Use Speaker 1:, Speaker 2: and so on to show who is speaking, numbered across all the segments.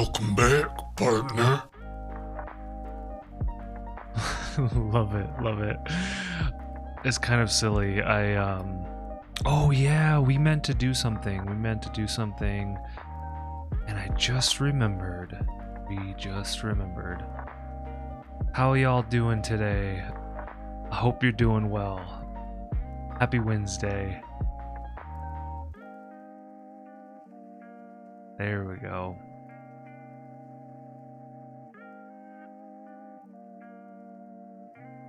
Speaker 1: Welcome back, partner.
Speaker 2: Love it, love it. It's kind of silly. Oh yeah, we meant to do something. And I just remembered. We just remembered. How are y'all doing today? I hope you're doing well. Happy Wednesday. There we go.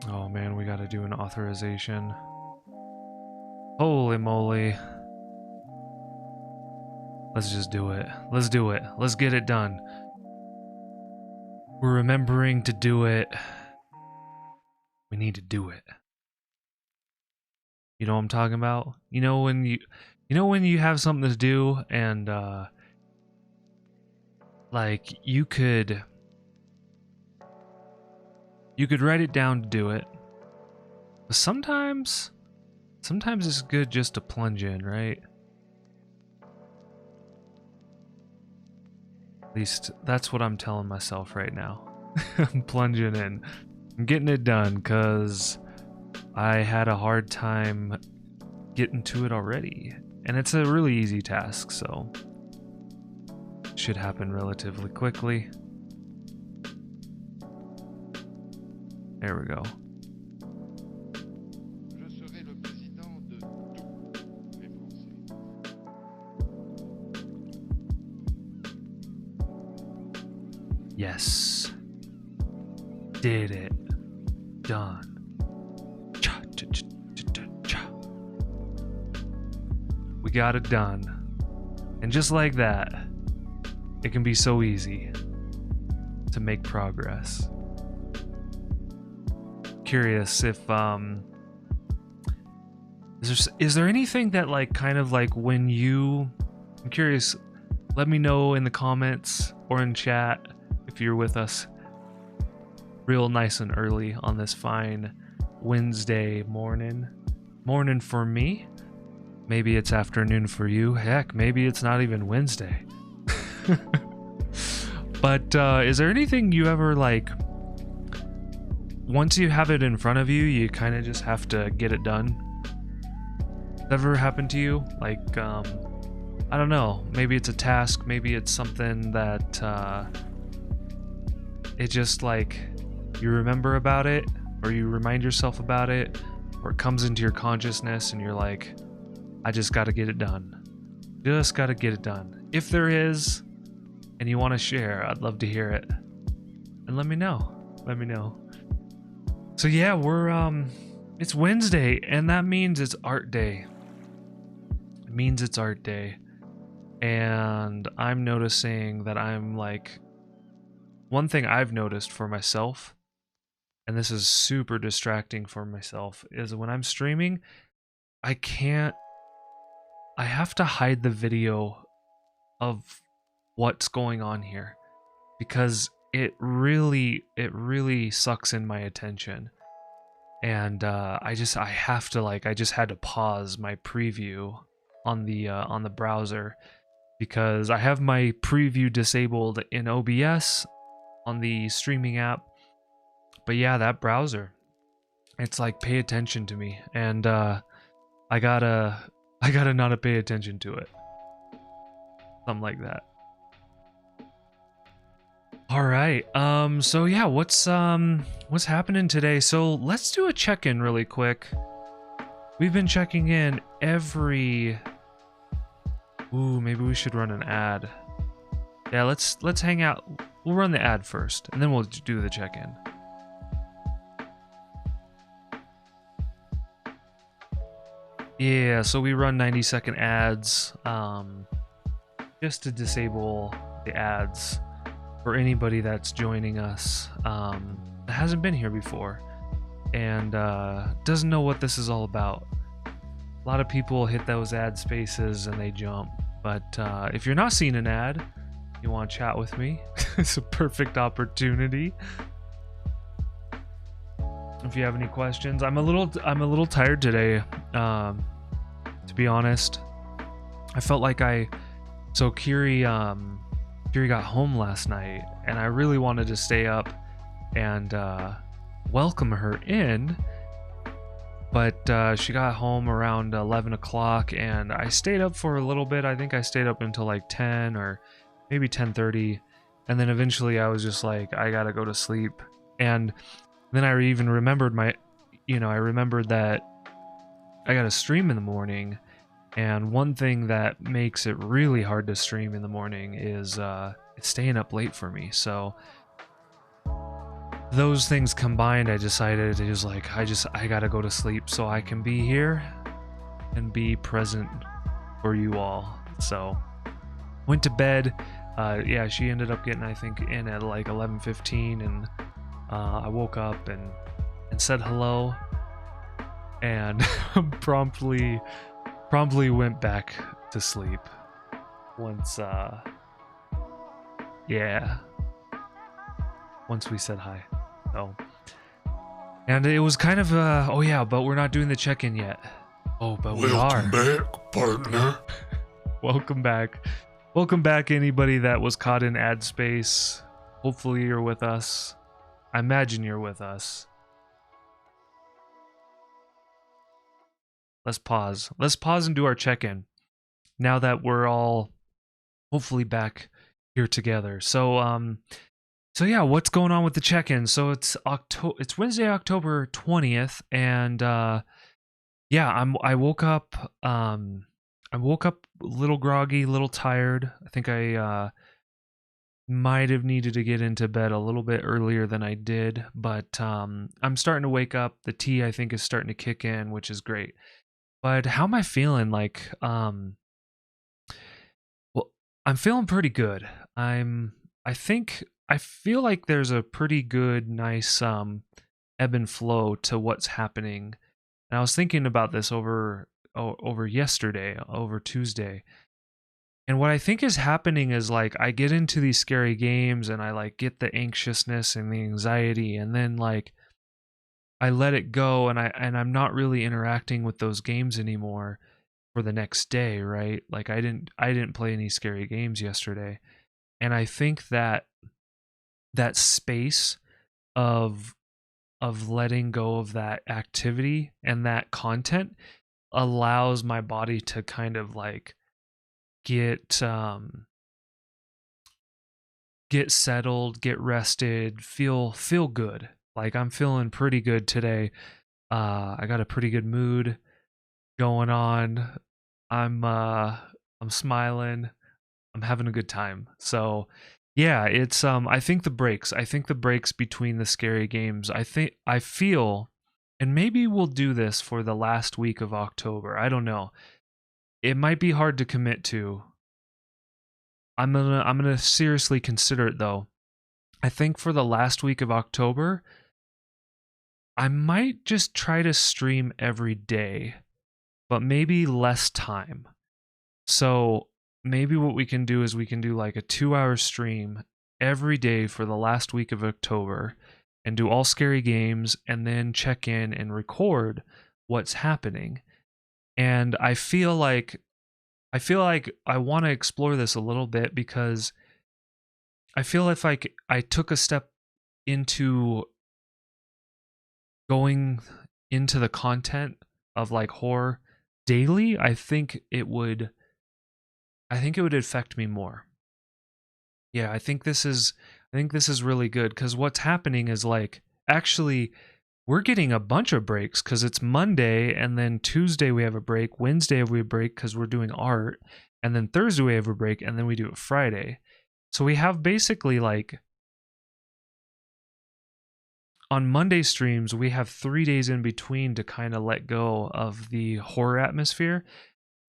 Speaker 2: Oh man, we gotta do an authorization. Holy moly. Let's just do it. Let's do it. Let's get it done. We're remembering to do it. We need to do it. You know what I'm talking about? You know when you have something to do and like you could write it down to do it. But sometimes it's good just to plunge in, right? At least that's what I'm telling myself right now. I'm plunging in. I'm getting it done because I had a hard time getting to it already. And it's a really easy task, so it should happen relatively quickly. There we go. Yes. Did it. Done. Cha, cha, cha, cha, cha. We got it done. And just like that, it can be so easy to make progress. Curious if is there anything that like kind of like when you, I'm curious, let me know in the comments or in chat if you're with us real nice and early on this fine Wednesday morning for me. Maybe it's afternoon for you. Heck, maybe it's not even Wednesday. But is there anything you ever like, once you have it in front of you, you kind of just have to get it done? Ever happened to you? Like, I don't know, maybe it's a task, maybe it's something that it just like, you remember about it, or you remind yourself about it, or it comes into your consciousness and you're like, I just gotta get it done. Just gotta get it done. If there is, and you want to share, I'd love to hear it. And let me know. Let me know. So yeah, it's Wednesday, and that means it's art day. It means it's art day. And I'm noticing that I'm like, one thing I've noticed for myself, and this is super distracting for myself, is when I'm streaming, I have to hide the video of what's going on here because it really sucks in my attention. And I just had to pause my preview on the browser because I have my preview disabled in OBS on the streaming app. But yeah, that browser, it's like, pay attention to me, and I gotta not pay attention to it. Something like that. All right. So yeah, what's happening today? So let's do a check-in really quick. We've been checking in every. Ooh, maybe we should run an ad. Yeah, let's hang out. We'll run the ad first, and then we'll do the check-in. Yeah, so we run 90-second ads, just to disable the ads for anybody that's joining us that hasn't been here before and doesn't know what this is all about. A lot of people hit those ad spaces and they jump, but if you're not seeing an ad, you want to chat with me, it's a perfect opportunity. If you have any questions, I'm a little tired today, to be honest. I felt like so Kiri Kiri got home last night, and I really wanted to stay up and welcome her in, but she got home around 11 o'clock, and I stayed up for a little bit. I think I stayed up until like 10 or maybe 10:30, and then eventually I was just like, I gotta go to sleep. And then I even remembered I remembered that I got to stream in the morning, and one thing that makes it really hard to stream in the morning is it's staying up late for me. So those things combined, I decided it was like I gotta go to sleep so I can be here and be present for you all. So went to bed. Yeah, she ended up getting, I think, in at like 11:15, and I woke up and said hello, and promptly went back to sleep once once we said hi. So, and it was kind of oh yeah, but we're not doing the check-in yet. Oh, but we are.
Speaker 1: Welcome back, partner.
Speaker 2: Welcome back anybody that was caught in ad space. Hopefully you're with us. I imagine you're with us. Let's pause and do our check-in now that we're all hopefully back here together. So yeah, what's going on with the check-in? So it's Wednesday, October 20th, and yeah, I woke up a little groggy, a little tired. I think I might have needed to get into bed a little bit earlier than I did, but I'm starting to wake up. The tea, I think, is starting to kick in, which is great. But how am I feeling? Like, well, I'm feeling pretty good. I feel like there's a pretty good, nice ebb and flow to what's happening. And I was thinking about this over yesterday, over Tuesday. And what I think is happening is, like, I get into these scary games and I like get the anxiousness and the anxiety, and then like I let it go, and I'm not really interacting with those games anymore for the next day, right? Like I didn't play any scary games yesterday. And I think that space of letting go of that activity and that content allows my body to kind of like get settled, get rested, feel good. Like I'm feeling pretty good today. I got a pretty good mood going on. I'm smiling. I'm having a good time. So yeah, it's I think the breaks between the scary games, I feel, and maybe we'll do this for the last week of October. I don't know. It might be hard to commit to. I'm gonna seriously consider it though. I think for the last week of October, I might just try to stream every day, but maybe less time. So maybe what we can do is we can do like a 2-hour stream every day for the last week of October and do all scary games, and then check in and record what's happening. And I feel like I want to explore this a little bit, because I feel if I took a step into going into the content of like horror daily, I think it would affect me more. Yeah, I think this is really good, because what's happening is, like, actually we're getting a bunch of breaks because it's Monday, and then Tuesday we have a break, Wednesday we have a break because we're doing art, and then Thursday we have a break, and then we do it Friday. So we have basically, like, on Monday streams, we have 3 days in between to kind of let go of the horror atmosphere.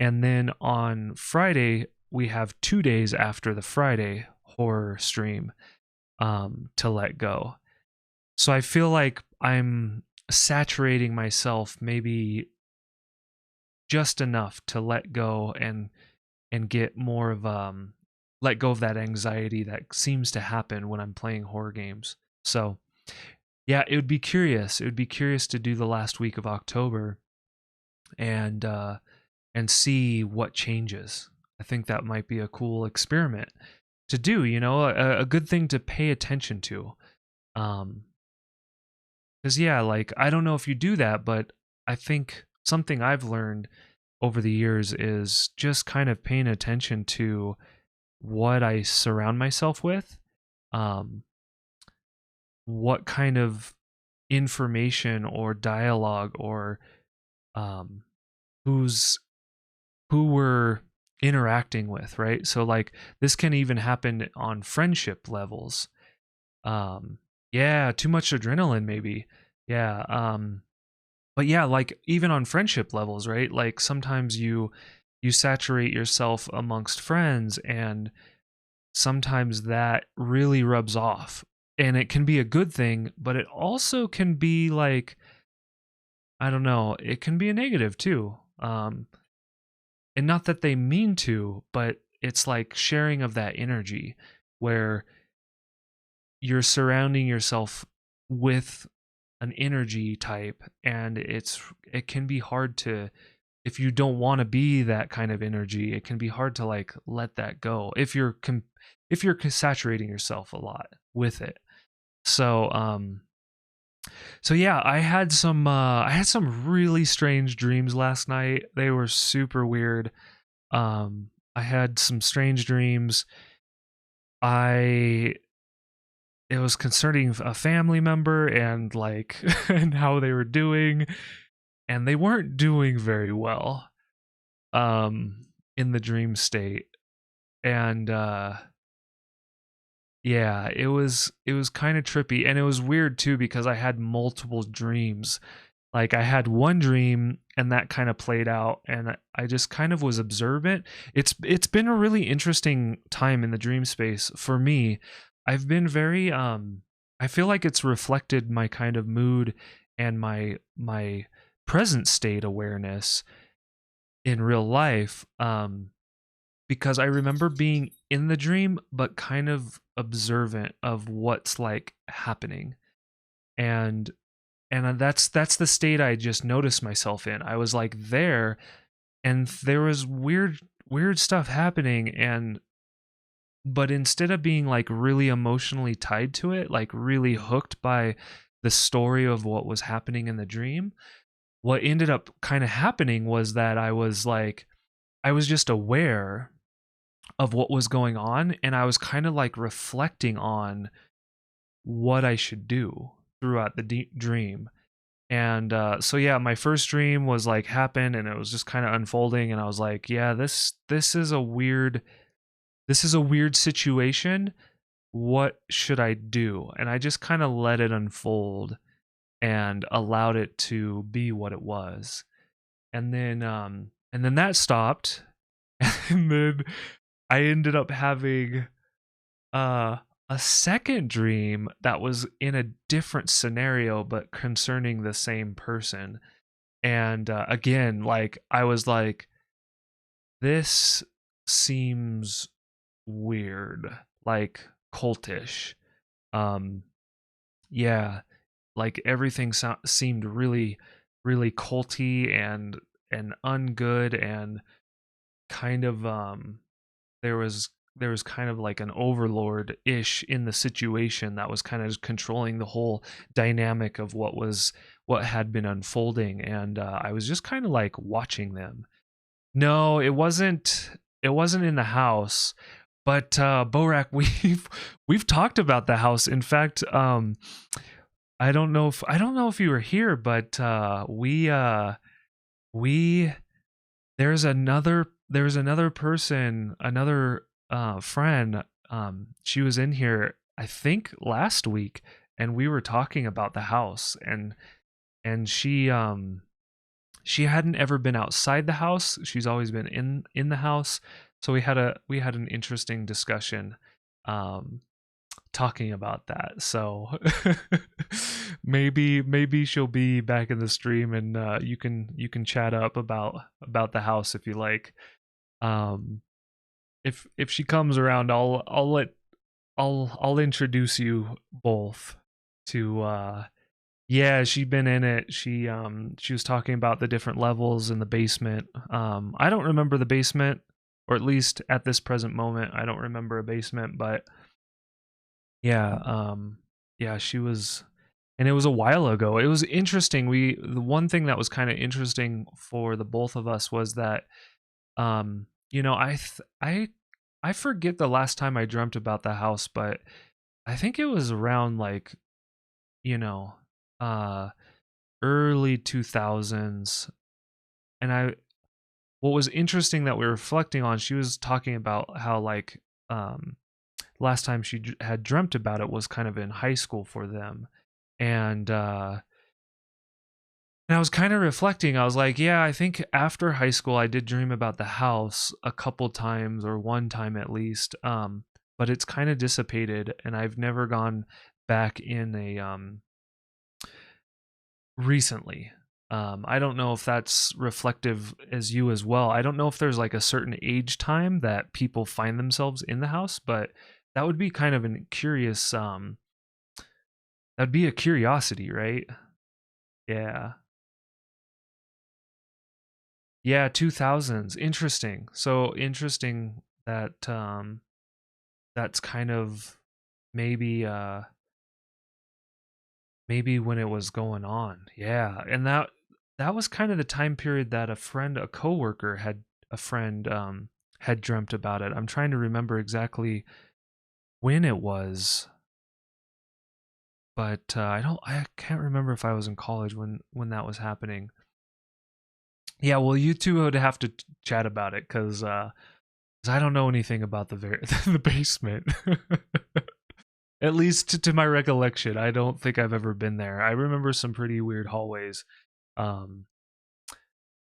Speaker 2: And then on Friday, we have 2 days after the Friday horror stream to let go. So I feel like I'm saturating myself maybe just enough to let go and get more of let go of that anxiety that seems to happen when I'm playing horror games. So yeah, it would be curious to do the last week of October and see what changes. I think that might be a cool experiment. do, you know, a good thing to pay attention to. Um, because yeah, like I don't know if you do that, but I think something I've learned over the years is just kind of paying attention to what I surround myself with. Um, what kind of information or dialogue or um who's who we're interacting with, right? So like this can even happen on friendship levels. Um yeah, too much adrenaline maybe. Yeah, but yeah, like even on friendship levels, right? Like sometimes you saturate yourself amongst friends, and sometimes that really rubs off. And it can be a good thing, but it also can be like, I don't know, it can be a negative too. And not that they mean to, but it's like sharing of that energy where you're surrounding yourself with an energy type, and it can be hard to, if you don't want to be that kind of energy, it can be hard to like let that go if you're saturating yourself a lot with it. So so yeah, I had some really strange dreams last night. They were super weird. I had some strange dreams. I It was concerning a family member and like and how they were doing, and they weren't doing very well in the dream state. And yeah, it was kind of trippy, and it was weird too because I had multiple dreams. Like I had one dream and that kind of played out, and I just kind of was observant. It's been a really interesting time in the dream space for me. I've been very I feel like it's reflected my kind of mood and my present state awareness in real life, because I remember being in the dream but kind of observant of what's like happening. And that's the state I just noticed myself in. I was like there, and there was weird stuff happening, and but instead of being like really emotionally tied to it, like really hooked by the story of what was happening in the dream, what ended up kind of happening was that I was just aware of what was going on, and I was kind of like reflecting on what I should do throughout the dream. And so yeah, my first dream was like happened, and it was just kind of unfolding, and I was like, yeah, this is a weird situation. What should I do? And I just kind of let it unfold and allowed it to be what it was. And then that stopped. And then I ended up having uh a second dream that was in a different scenario but concerning the same person. And again, like I was like, this seems weird, like cultish. um yeah, like everything seemed really culty and ungood, and kind of there was kind of like an overlord ish in the situation that was kind of controlling the whole dynamic of what had been unfolding. And I was just kind of like watching them. No, it wasn't in the house, but Borak, we've talked about the house. In fact, I don't know if you were here, but we there's another person, another friend. She was in here, I think last week, and we were talking about the house. And she hadn't ever been outside the house. She's always been in the house. So we had an interesting discussion um talking about that. So maybe she'll be back in the stream, and you can chat up about the house if you like. Um if she comes around, I'll introduce you both to yeah, she'd been in it. She was talking about the different levels in the basement. I don't remember the basement or at least at this present moment, I don't remember a basement. But yeah, yeah, she was, and it was a while ago. It was interesting. The one thing that was kind of interesting for the both of us was that, you know, I forget the last time I dreamt about the house, but I think it was around like, you know, uh early 2000s. And what was interesting that we were reflecting on, she was talking about how like last time she had dreamt about it was kind of in high school for them. And I was kind of reflecting. I was like, yeah, I think after high school I did dream about the house a couple times, or one time at least. But it's kind of dissipated, and I've never gone back in a recently. I don't know if that's reflective as you as well. I don't know if there's like a certain age time that people find themselves in the house, but that would be kind of a curious that'd be a curiosity, right? Yeah. Yeah, 2000s. Interesting. So interesting that that's kind of maybe maybe when it was going on. Yeah. And that was kind of the time period that a coworker a friend had dreamt about it. I'm trying to remember exactly when it was, but I can't remember if I was in college when that was happening. Yeah, well, you two would have to chat about it, cuz 'cause I don't know anything about the basement. At least to my recollection, I don't think I've ever been there. I remember some pretty weird hallways. Um,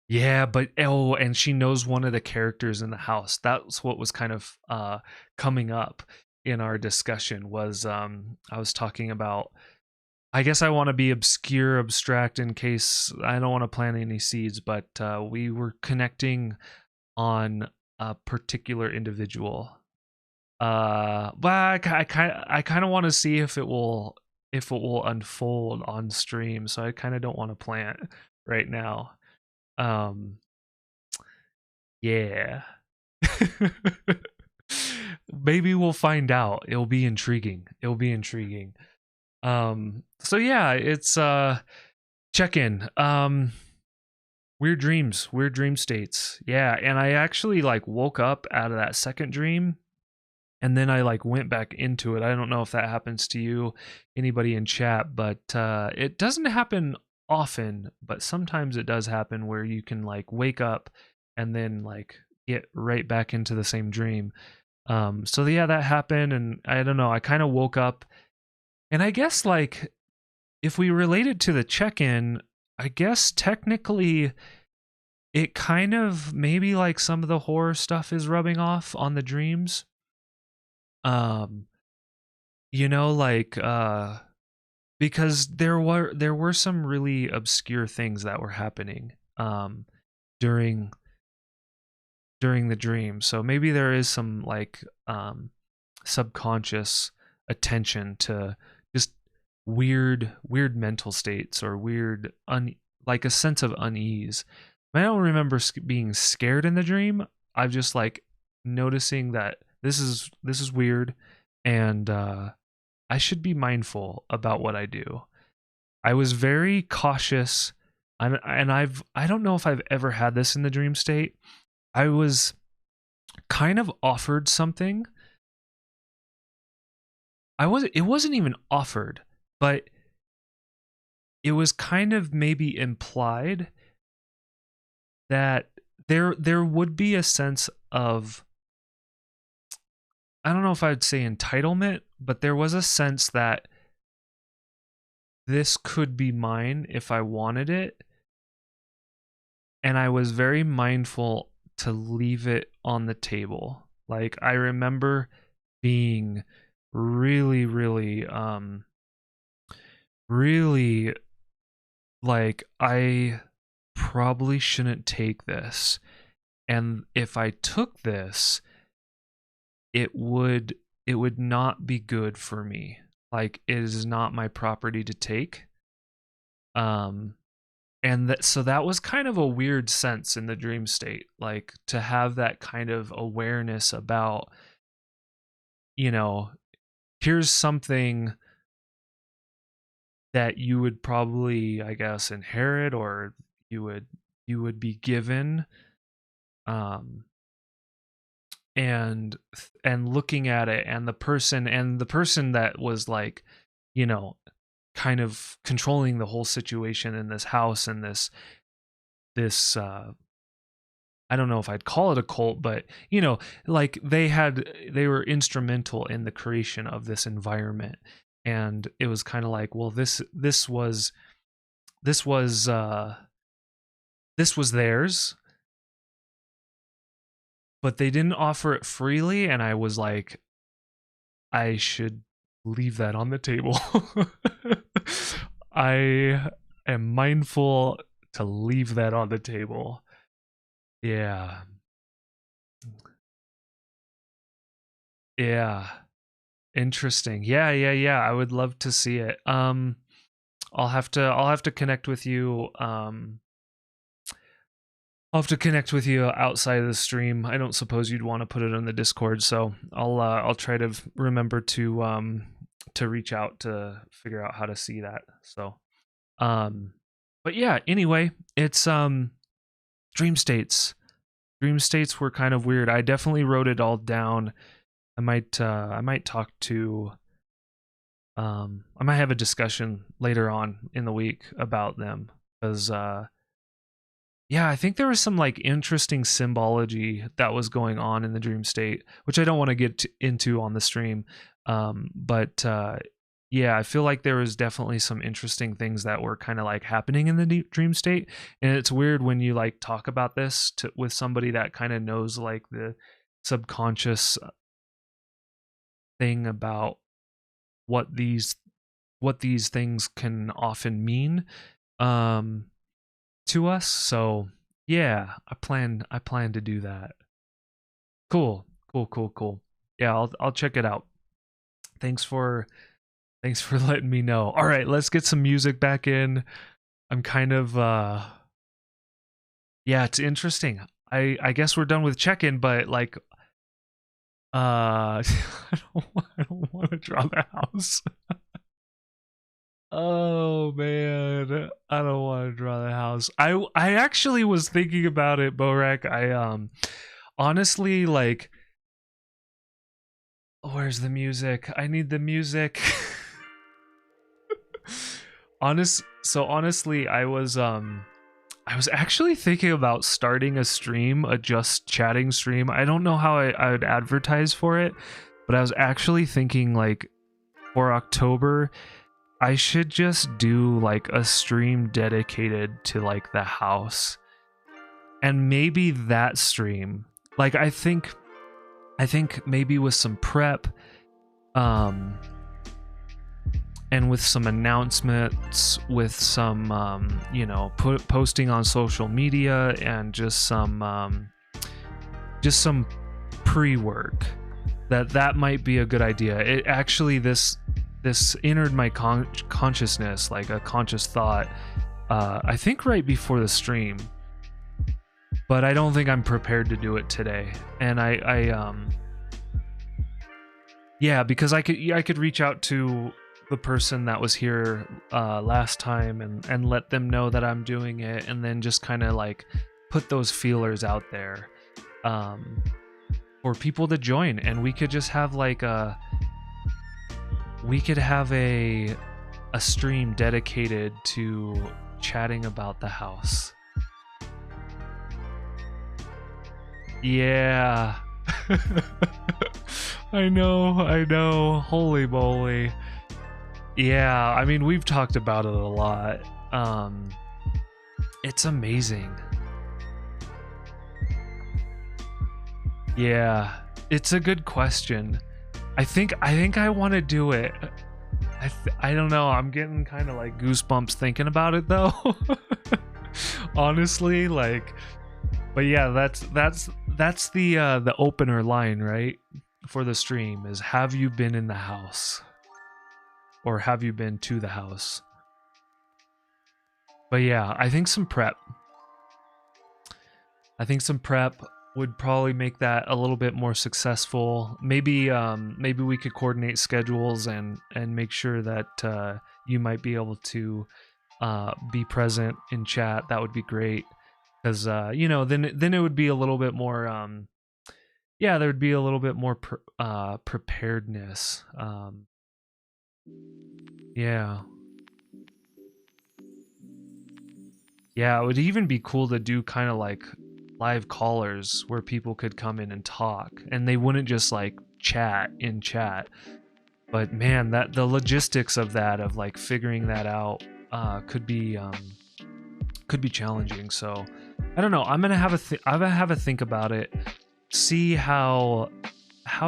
Speaker 2: yeah, but oh, and she knows one of the characters in the house. That's what was kind of coming up in our discussion. Was I was talking about, I guess I want to be obscure, abstract in case I don't want to plant any seeds, but we were connecting on a particular individual. But I kind of want to see if it will unfold on stream, so I kind of don't want to plant right now. Um, yeah. Maybe we'll find out. It'll be intriguing. It'll be intriguing. So yeah, it's check in. Weird dreams, weird dream states. Yeah, and I actually like woke up out of that second dream, and then I like went back into it. I don't know if that happens to you, anybody in chat, but it doesn't happen often, but sometimes it does happen where you can like wake up and then like get right back into the same dream. So yeah, that happened, and I don't know, I kind of woke up, and I guess like if we relate it to the check-in, I guess technically it kind of maybe like some of the horror stuff is rubbing off on the dreams. Um, you know, like because there were some really obscure things that were happening during the dream. So maybe there is some like subconscious attention to just weird mental states, or like a sense of unease. I don't remember being scared in the dream. I'm just like noticing that this is weird, and I should be mindful about what I do. I was very cautious, and I don't know if I've ever had this in the dream state. I was kind of offered something. It wasn't even offered, but it was kind of maybe implied that there would be a sense of, I don't know if I'd say entitlement, but there was a sense that this could be mine if I wanted it. And I was very mindful to leave it on the table. Like I remember being really really like, I probably shouldn't take this. And if I took this, it would not be good for me. Like it is not my property to take. Um And that, so that was kind of a weird sense in the dream state, like to have that kind of awareness about, you know, here's something that you would probably, I guess, inherit, or you would be given, um and looking at it, and the person that was like, you know, kind of controlling the whole situation in this house, and this I don't know if I'd call it a cult, but you know, like they were instrumental in the creation of this environment. And it was kind of like, well, this was this was theirs, but they didn't offer it freely, and I was like, I should leave that on the table. I am mindful to leave that on the table. Yeah. Yeah. Interesting. Yeah, yeah, yeah. I would love to see it. I'll have to connect with you. I'll have to connect with you outside of the stream. I don't suppose you'd want to put it on the Discord, so I'll try to remember to reach out to figure out how to see that. So but yeah, anyway, it's dream states. Dream states were kind of weird. I definitely wrote it all down. I might talk to I might have a discussion later on in the week about them, because yeah, I think there was some like interesting symbology that was going on in the dream state, which I don't want to get into on the stream. But yeah, I feel like there was definitely some interesting things that were kind of like happening in the dream state. And it's weird when you like talk about this with somebody that kind of knows like the subconscious thing about what these things can often mean to us. So yeah, I plan to do that. Cool. Yeah, I'll check it out. Thanks for letting me know. All right, let's get some music back in. I'm kind of yeah, it's interesting. I guess we're done with check-in, but like I don't want to draw the house. Oh man, I don't want to draw the house. I actually was thinking about it, Borak. I honestly, like, where's the music? I need the music. Honestly, I was actually thinking about starting a stream, a just chatting stream. I don't know how I would advertise for it, but I was actually thinking like for October I should just do like a stream dedicated to like the house. And maybe that stream, like I think maybe with some prep and with some announcements, with some you know, posting on social media, and just some pre-work, that might be a good idea. It actually, this entered my consciousness, like a conscious thought, I think right before the stream, but I don't think I'm prepared to do it today. And I yeah, because I could reach out to the person that was here last time and let them know that I'm doing it, and then just kind of like put those feelers out there for people to join, and we could just have like a stream dedicated to chatting about the house. Yeah. I know. Holy moly. Yeah, I mean, we've talked about it a lot. It's amazing. Yeah, it's a good question. I think I want to do it. I don't know. I'm getting kind of like goosebumps thinking about it though. Honestly, like, but yeah, that's the opener line, right? For the stream is, have you been in the house? Or have you been to the house? But yeah, I think some prep. I think some prep would probably make that a little bit more successful. Maybe maybe we could coordinate schedules and make sure that you might be able to be present in chat. That would be great, because you know, then it would be a little bit more yeah, there would be a little bit more preparedness. Yeah. Yeah, it would even be cool to do kind of like live callers where people could come in and talk, and they wouldn't just like chat in chat. But man, that the logistics of that, of like figuring that out, could be challenging. So I don't know. I'm gonna have I'm gonna have a think about it, see how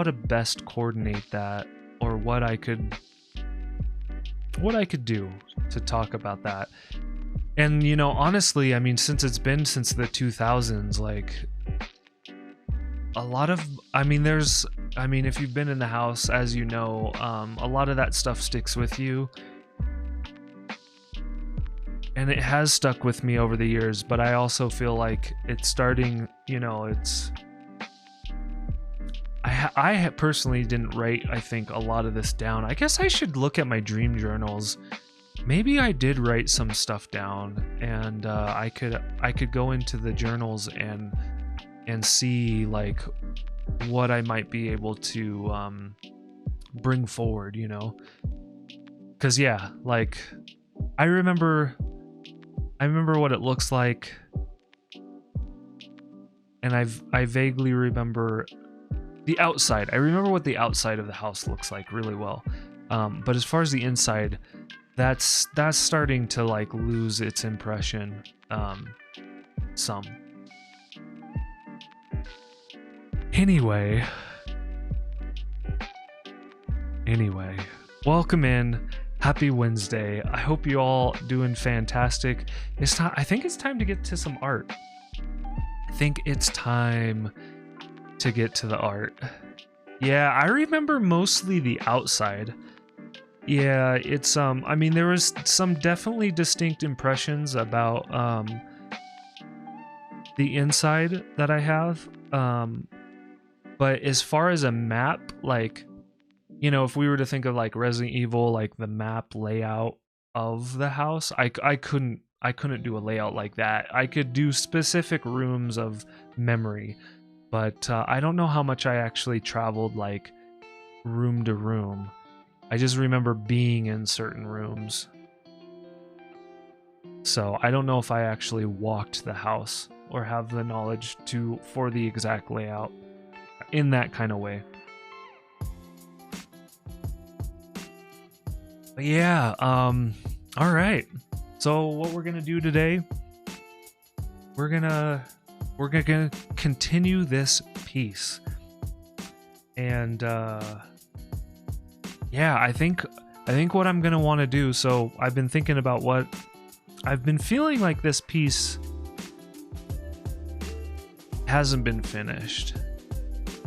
Speaker 2: to best coordinate that, or what I could do to talk about that. And you know, honestly, I mean, since it's been since the 2000s, like a lot of, I mean, if you've been in the house, as you know, a lot of that stuff sticks with you. And it has stuck with me over the years, but I also feel like it's starting, you know, it's, I personally didn't write, I think, a lot of this down. I guess I should look at my dream journals. Maybe I did write some stuff down, and I could go into the journals and see like what I might be able to bring forward, you know? Because yeah, like I remember what it looks like, and I vaguely remember the outside. I remember what the outside of the house looks like really well, but as far as the inside, that's starting to like lose its impression some. Anyway, welcome in. Happy Wednesday. I hope you all doing fantastic. I think it's time to get to some art. I think it's time to get to the art. Yeah, I remember mostly the outside. Yeah, it's I mean, there was some definitely distinct impressions about the inside that I have. But as far as a map, like, you know, if we were to think of like Resident Evil, like the map layout of the house, I couldn't do a layout like that. I could do specific rooms of memory, but I don't know how much I actually traveled like room to room. I just remember being in certain rooms. So I don't know if I actually walked the house or have the knowledge for the exact layout in that kind of way. But yeah, all right. So what we're gonna do today, we're gonna continue this piece, and yeah, I think what I'm gonna want to do. So I've been thinking about what I've been feeling like this piece hasn't been finished,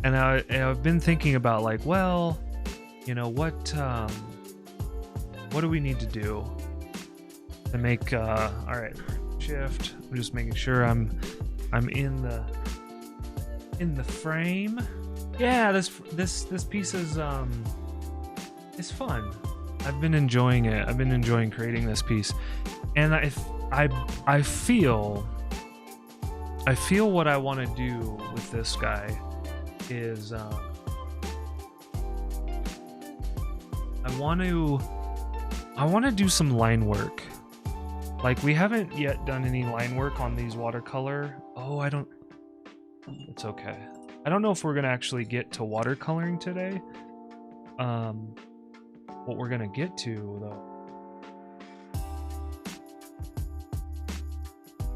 Speaker 2: and I've been thinking about like, well, you know, what do we need to do to make all right, shift. I'm just making sure I'm in the frame. Yeah, this piece is fun. I've been enjoying it. I've been enjoying creating this piece, and I feel what I want to do with this guy is I want to do some line work. Like, we haven't yet done any line work on these watercolor. Oh, it's okay. I don't know if we're gonna actually get to watercoloring today. What we're gonna get to though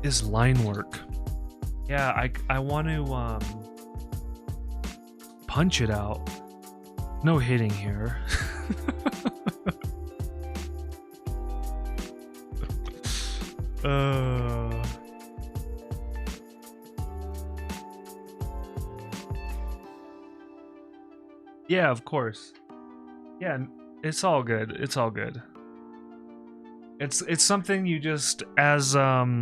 Speaker 2: is line work. Yeah, I want to punch it out. No hitting here. Yeah, of course. Yeah, it's all good. It's all good. It's something you just as a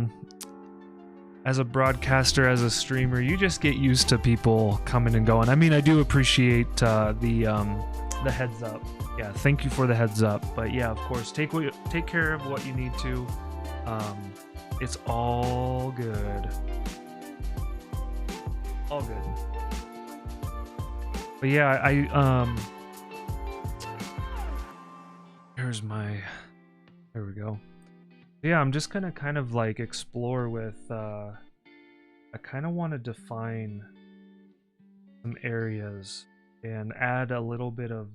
Speaker 2: broadcaster, as a streamer, you just get used to people coming and going. I mean, I do appreciate the heads up. Yeah, thank you for the heads up. But yeah, of course, take care of what you need to. It's all good. All good. But yeah, there we go. Yeah, I'm just gonna kind of like explore with I kind of want to define some areas and add a little bit of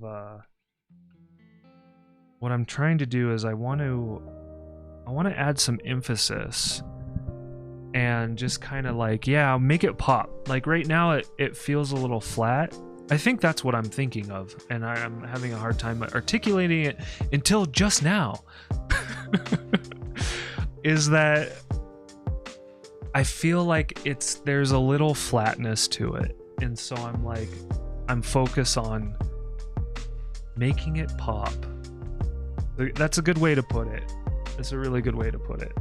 Speaker 2: what I'm trying to do is I want to add some emphasis and just kind of like, yeah, make it pop. Like right now it feels a little flat. I think that's what I'm thinking of, and I'm having a hard time articulating it until just now. Is that I feel like there's a little flatness to it, and so I'm focused on making it pop. That's a good way to put it. That's a really good way to put it.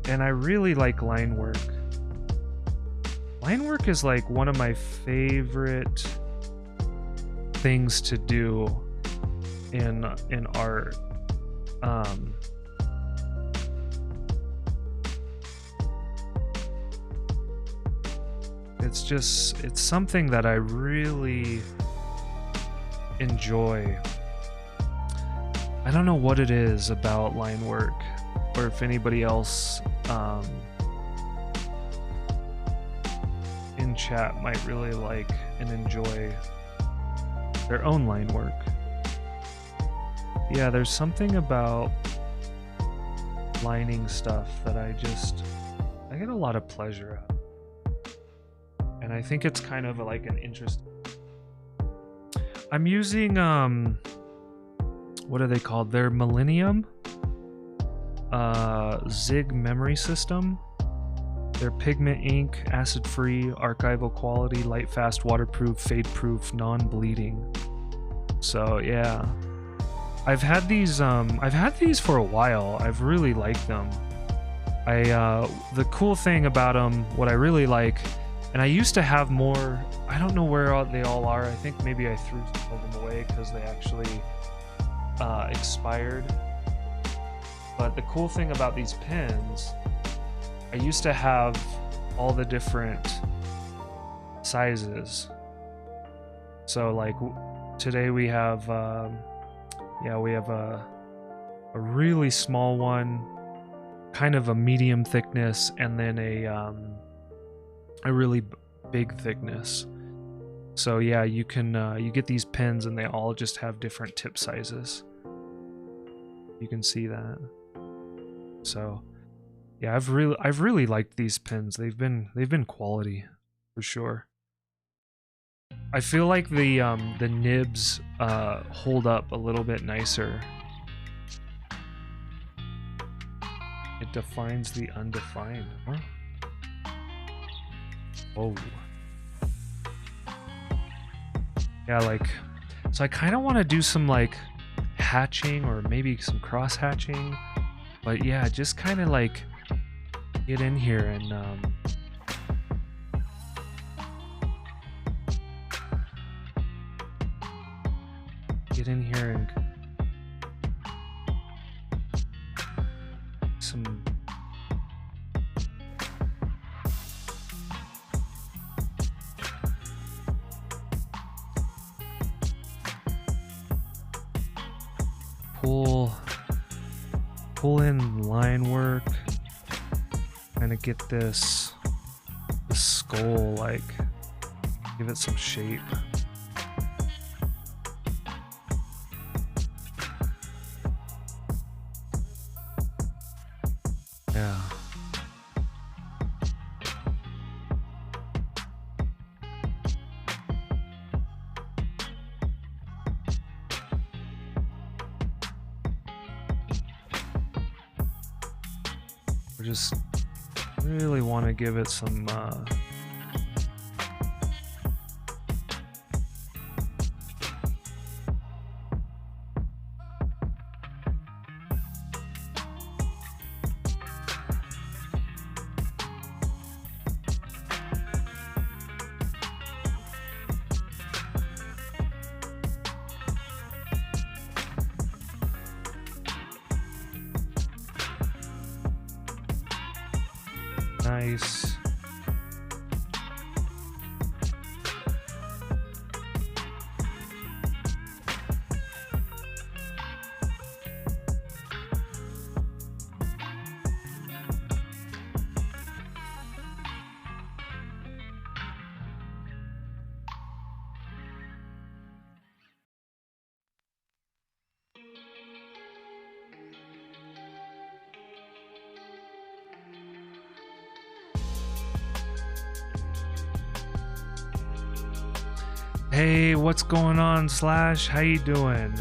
Speaker 2: And I really like line work. Line work is like one of my favorite things to do in art. It's something that I really enjoy. I don't know what it is about line work, or if anybody else in chat might really like and enjoy their own line work. Yeah, there's something about lining stuff that I get a lot of pleasure out of. And I think it's kind of like an interest. I'm using what are they called? They're Millennium Zig memory system. They're pigment ink, acid free, archival quality, light fast, waterproof, fade proof, non-bleeding. So yeah, I've had these for a while. I've really liked them. The cool thing about them, what I really like, and I used to have more, I don't know where they all are. I think maybe I threw some of them away because they actually expired. But the cool thing about these pens, I used to have all the different sizes. So like today we have we have a really small one, kind of a medium thickness, and then a really big thickness. So yeah, you can you get these pens and they all just have different tip sizes. You can see that. So yeah, I've really liked these pens. They've been quality for sure. I feel like the nibs hold up a little bit nicer. It defines the undefined. Huh? Oh. Yeah, like, so I kind of want to do some like hatching or maybe some cross hatching, but yeah, just kind of like get in here and some pull in line work, kind of get this skull, like give it some shape. Yeah. We just really want to give it some Nice. Hey, what's going on, Slash? How you doing?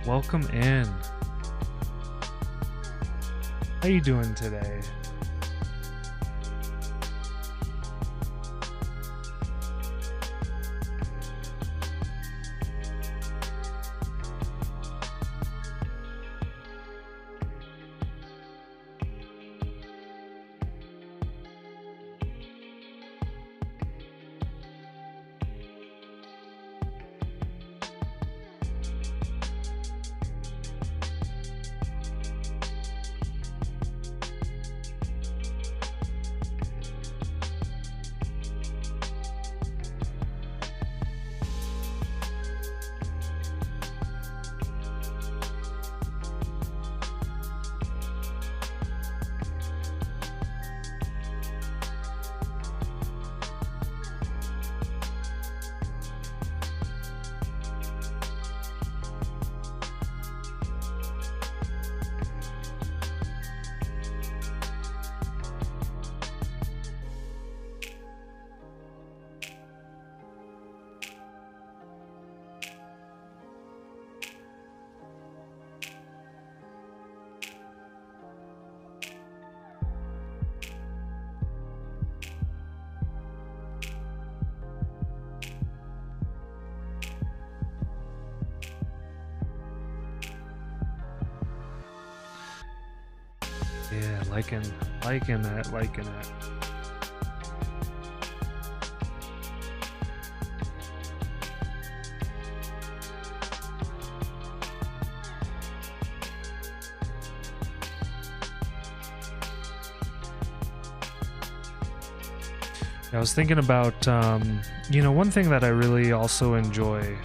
Speaker 2: Welcome in. How you doing today? Yeah, liking it. I was thinking about, one thing that I really also enjoy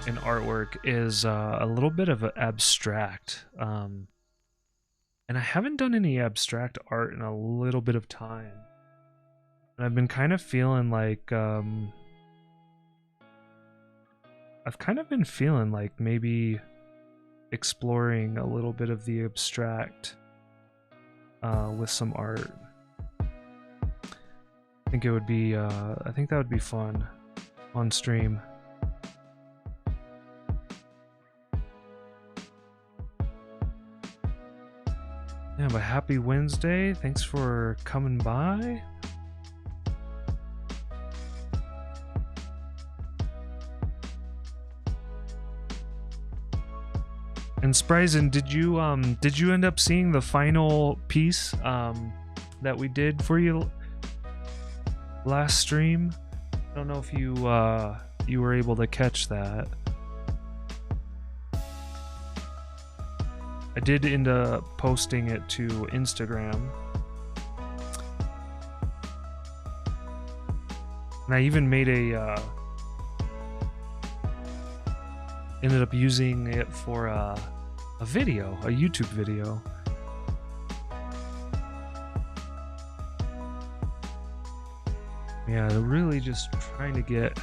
Speaker 2: in artwork is a little bit of abstract. And I haven't done any abstract art in a little bit of time. And I've been kind of feeling like, maybe exploring a little bit of the abstract with some art. I think that would be fun on stream. Yeah, but happy Wednesday. Thanks for coming by. And Spryzen, did you end up seeing the final piece that we did for you last stream? I don't know if you were able to catch that. I did end up posting it to Instagram. And I even made ended up using it for a video, a YouTube video. Yeah, really just trying to get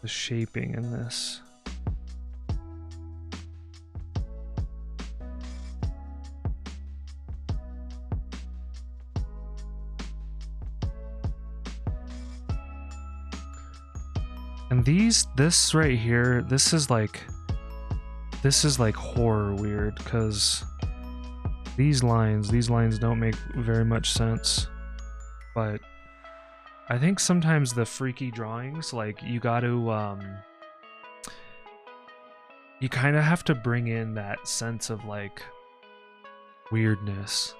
Speaker 2: the shaping in this. And this right here, this is like horror weird, because these lines don't make very much sense. But I think sometimes the freaky drawings, like, you got to you kind of have to bring in that sense of like weirdness.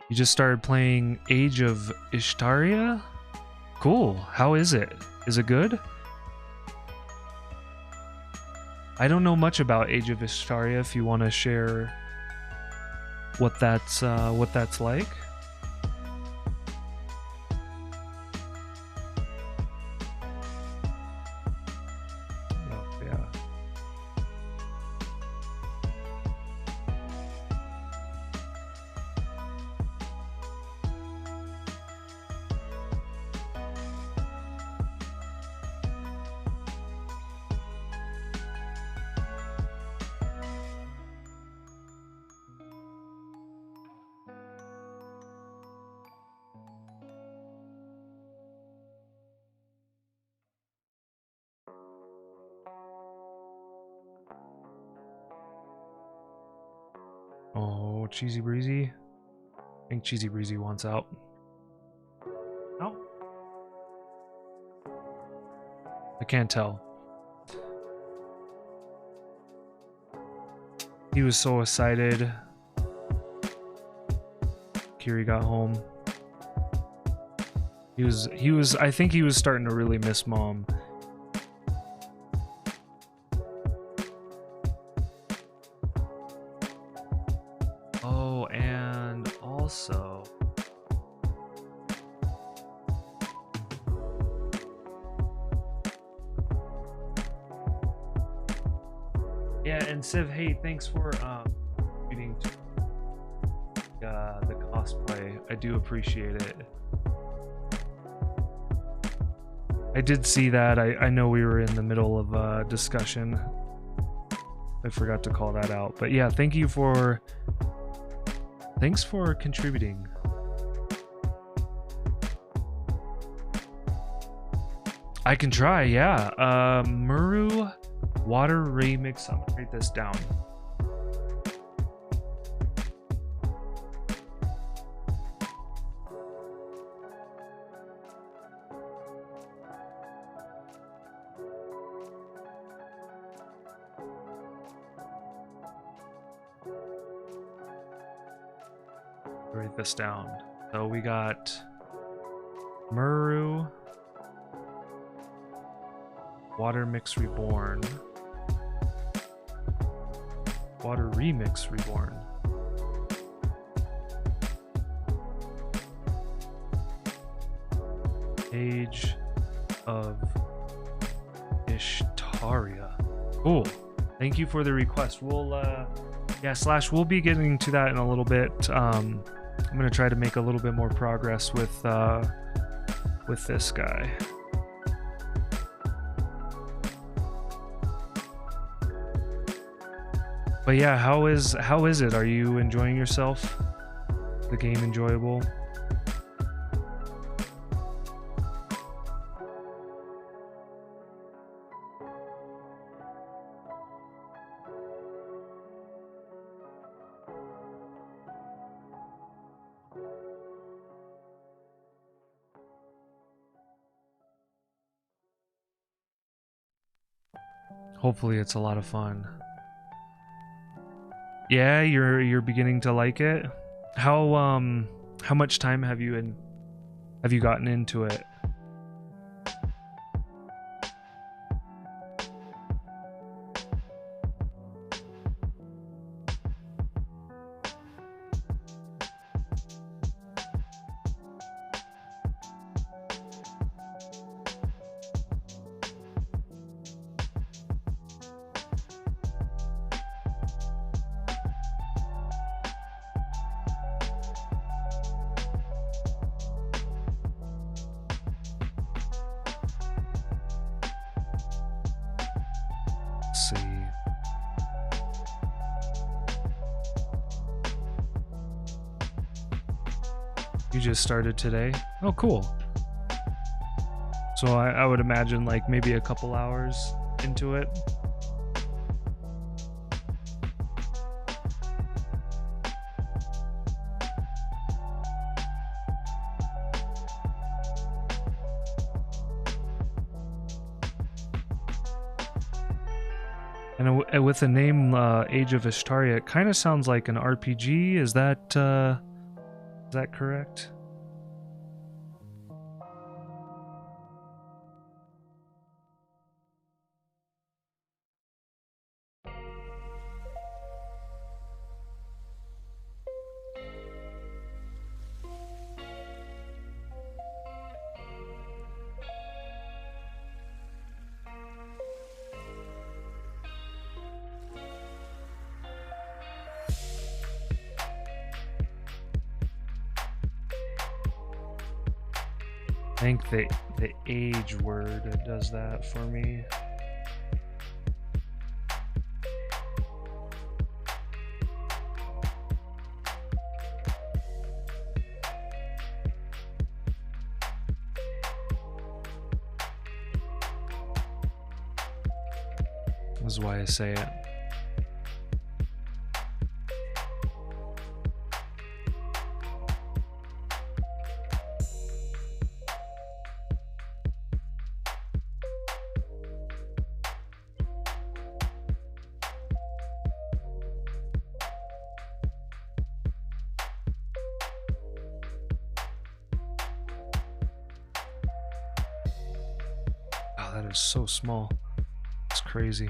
Speaker 2: You just started playing Age of Ishtaria? Cool. How is it? Is it good? I don't know much about Age of Ishtaria. If you want to share what that's like. Oh, yeah. Oh, Cheesy Breezy. I think Cheesy Breezy wants out. Oh. I can't tell. He was so excited. Kiri got home. I think he was starting to really miss mom. Oh, and also yeah, and Civ, hey, thanks for reading the cosplay. I do appreciate it. I did see that. I know we were in the middle of a discussion. I forgot to call that out. But yeah, thanks for contributing. I can try, yeah. Muru Water Remix. I'm gonna write this down. Write this down. So we got Muru Water Mix Reborn. Water Remix Reborn. Age of Ishtaria. Cool. Thank you for the request. We'll yeah, Slash, we'll be getting to that in a little bit. I'm gonna try to make a little bit more progress with this guy. But yeah, how is it? Are you enjoying yourself? The game enjoyable? Hopefully it's a lot of fun. Yeah, you're beginning to like it. How much time have you gotten into it? Let's see. You just started today? Oh, cool. So I would imagine like maybe a couple hours into it. And with the name Age of Ishtaria, it kind of sounds like an RPG. Is that correct? I think the age word does that for me. This is why I say it. Oh, that is so small. It's crazy.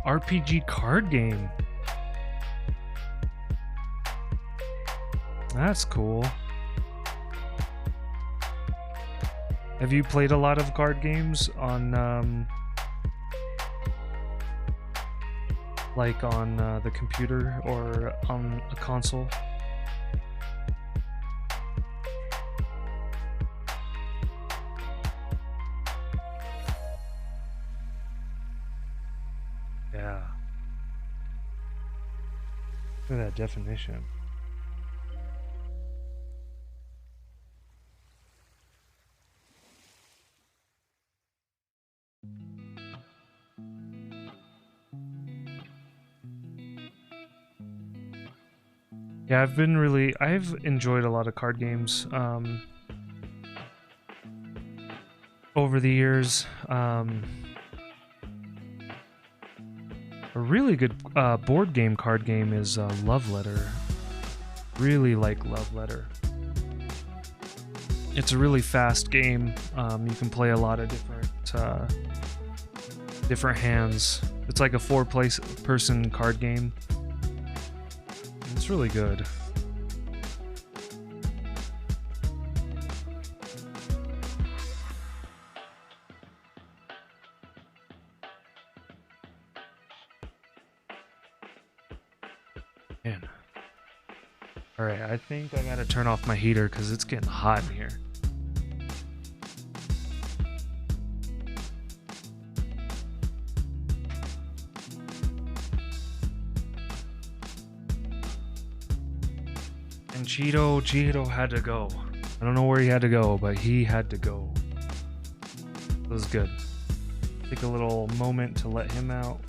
Speaker 2: RPG card game. That's cool. Have you played a lot of card games on like on the computer or on a console? Yeah. Look at that definition. Yeah, I've enjoyed a lot of card games over the years. A really good board game card game is Love Letter. Really like Love Letter. It's a really fast game. You can play a lot of different hands. It's like a person card game. It's really good. Man. Alright, I think I gotta turn off my heater because it's getting hot in here. And Cheeto had to go. I don't know where he had to go, but he had to go. It was good. Take a little moment to let him out.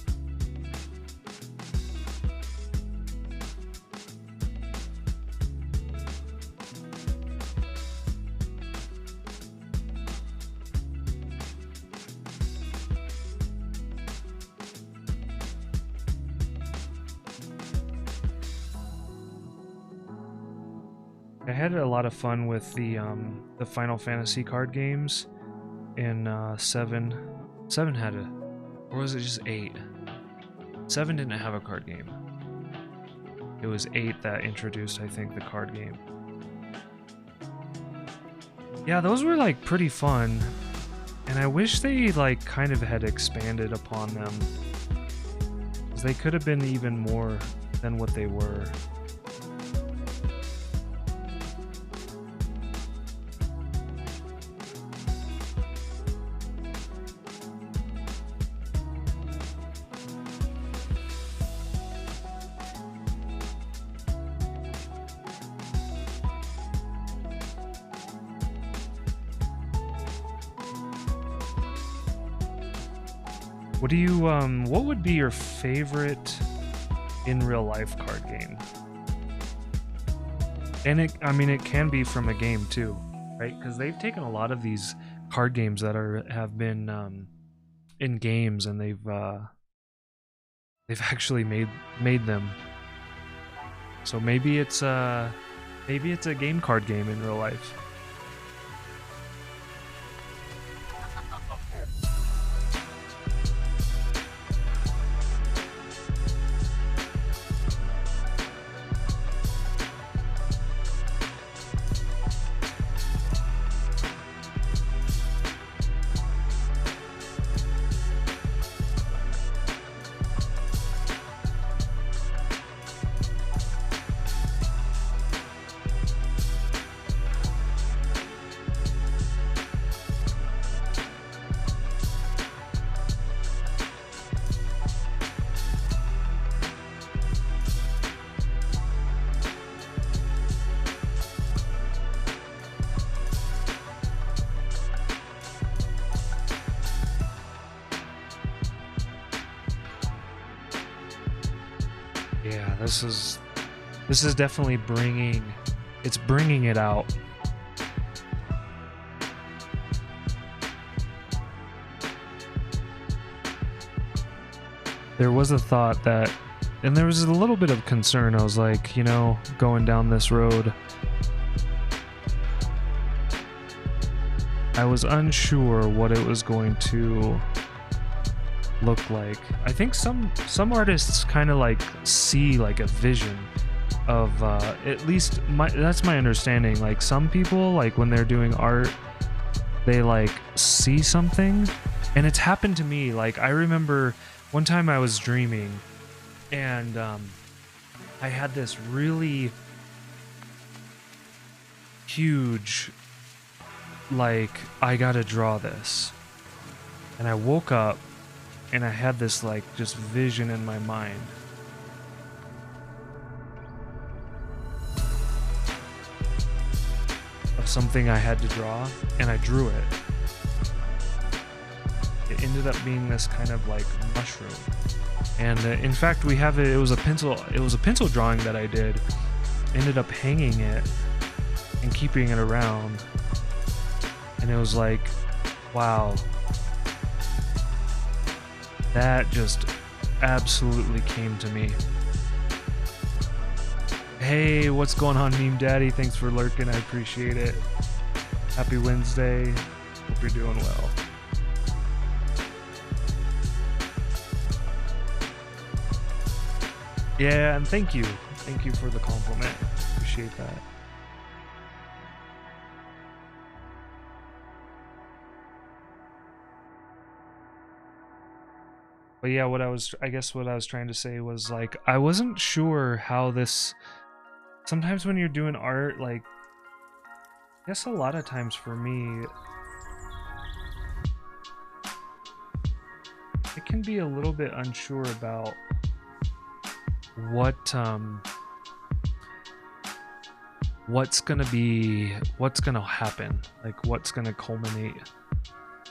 Speaker 2: I had a lot of fun with the Final Fantasy card games in 7. 7 had a, or was it just 8? 7 didn't have a card game. It was 8 that introduced, I think, the card game. Yeah, those were like pretty fun, and I wish they like kind of had expanded upon them, 'cause they could have been even more than what they were. What do you what would be your favorite in real life card game? And it can be from a game too, right? Because they've taken a lot of these card games that have been in games, and they've actually made them. So maybe it's a game card game in real life. Yeah, this is definitely bringing it out. There was a thought that, and there was a little bit of concern. I was like, going down this road, I was unsure what it was going to look like. I think some artists kind of like see like a vision of at least that's my understanding. Like some people, like when they're doing art, they like see something, and it's happened to me. Like I remember one time I was dreaming, and I had this really huge, like, I gotta draw this, and I woke up and I had this like just vision in my mind. Of something I had to draw, and I drew it. It ended up being this kind of like mushroom. And in fact, we have it. It was a pencil drawing that I did. Ended up hanging it and keeping it around. And it was like, wow. That just absolutely came to me. Hey, what's going on, Meme Daddy? Thanks for lurking. I appreciate it. Happy Wednesday. Hope you're doing well. Yeah, and thank you. Thank you for the compliment. Appreciate that. But yeah, what I was trying to say was like, I wasn't sure how this, sometimes when you're doing art, like, I guess a lot of times for me, it can be a little bit unsure about what's gonna happen, like what's gonna culminate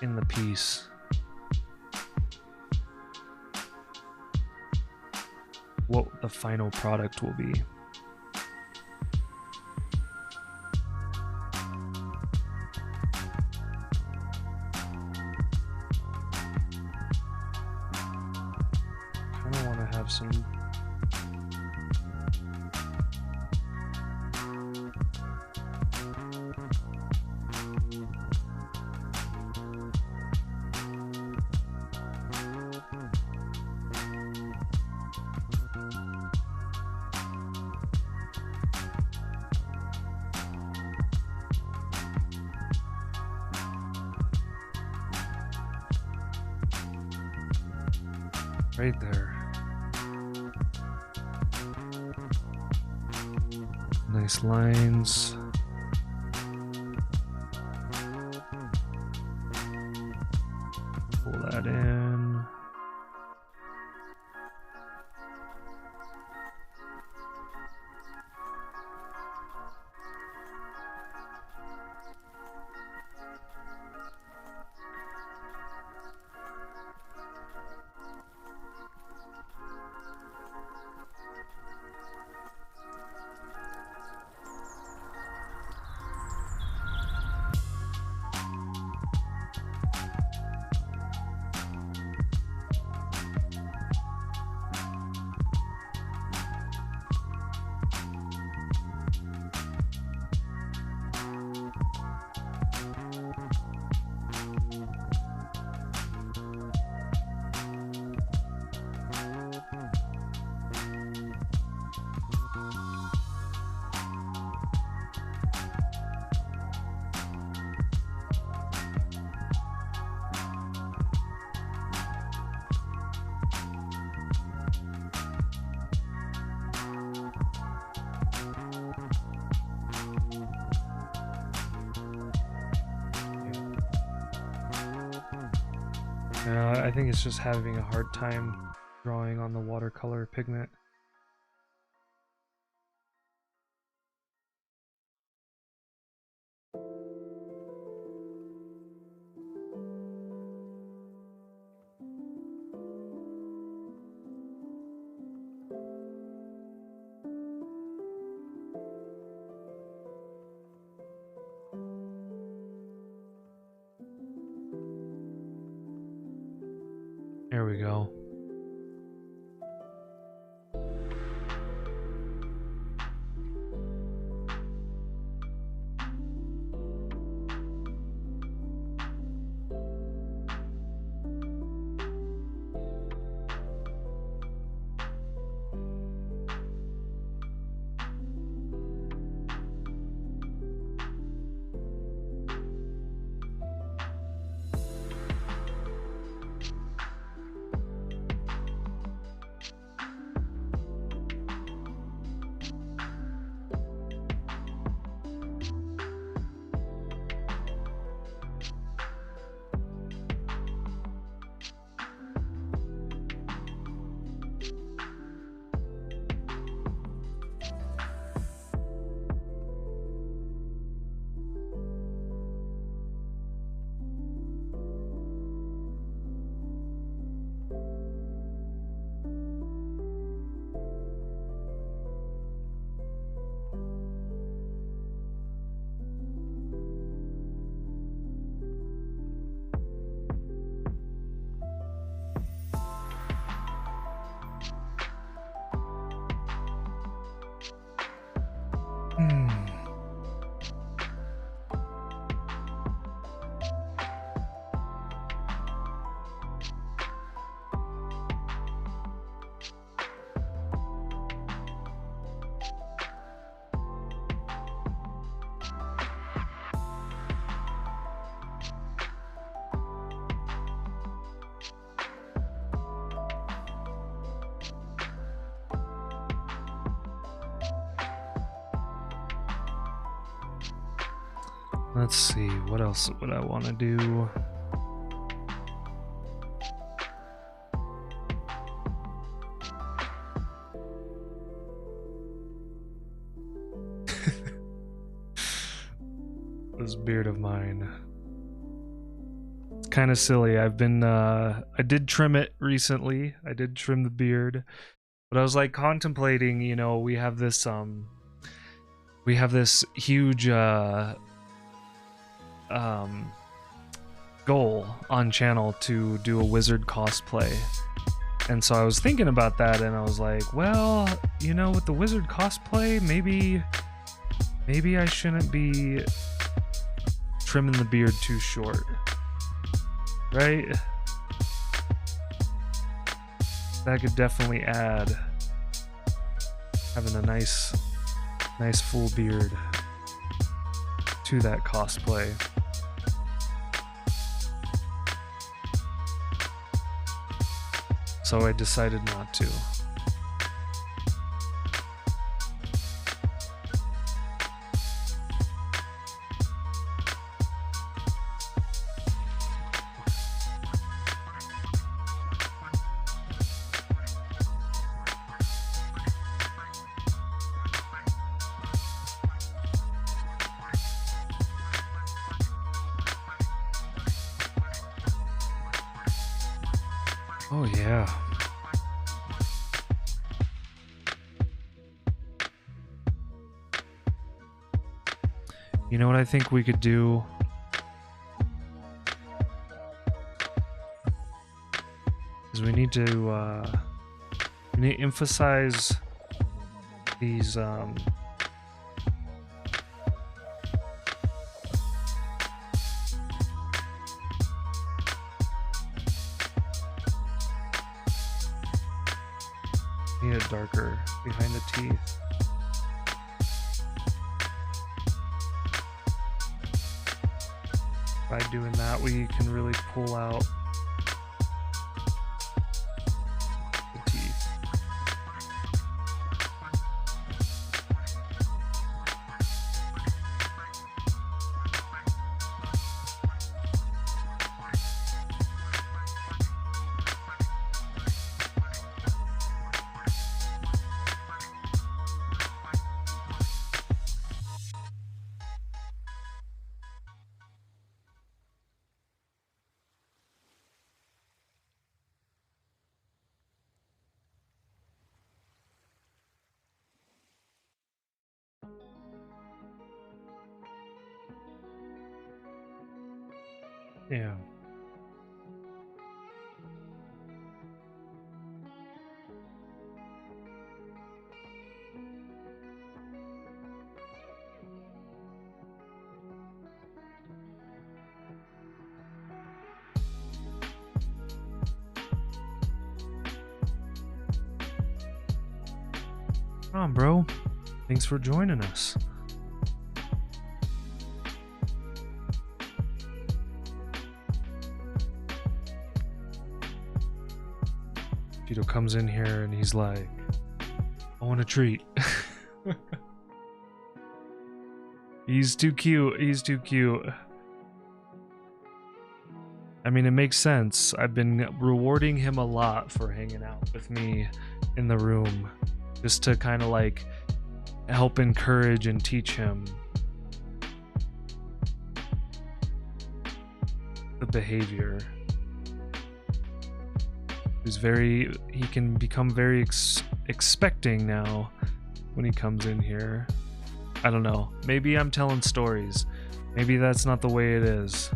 Speaker 2: in the piece. What the final product will be. Kind of want to have some right there. Nice lines. Pull that in. I think it's just having a hard time drawing on the watercolor pigment. There we go. Let's see, what else would I want to do? This beard of mine. It's kind of silly. I've been, I did trim it recently. I did trim the beard. But I was like contemplating, you know, we have this huge, goal on channel to do a wizard cosplay, and so I was thinking about that, and I was like, well, you know, with the wizard cosplay, maybe I shouldn't be trimming the beard too short, right? That could definitely add having a nice full beard to that cosplay. So I decided not to. Oh yeah. You know what I think we could do? Is we need to emphasize these need it darker behind the teeth. By doing that, we can really pull out the teeth. Yeah. Come on, bro. Thanks for joining us. Vito comes in here and he's like, I want a treat. He's too cute. He's too cute. I mean, it makes sense. I've been rewarding him a lot for hanging out with me in the room, just to kind of like help encourage and teach him the behavior. He can become very expecting now when he comes in here. I don't know. Maybe I'm telling stories. Maybe that's not the way it is.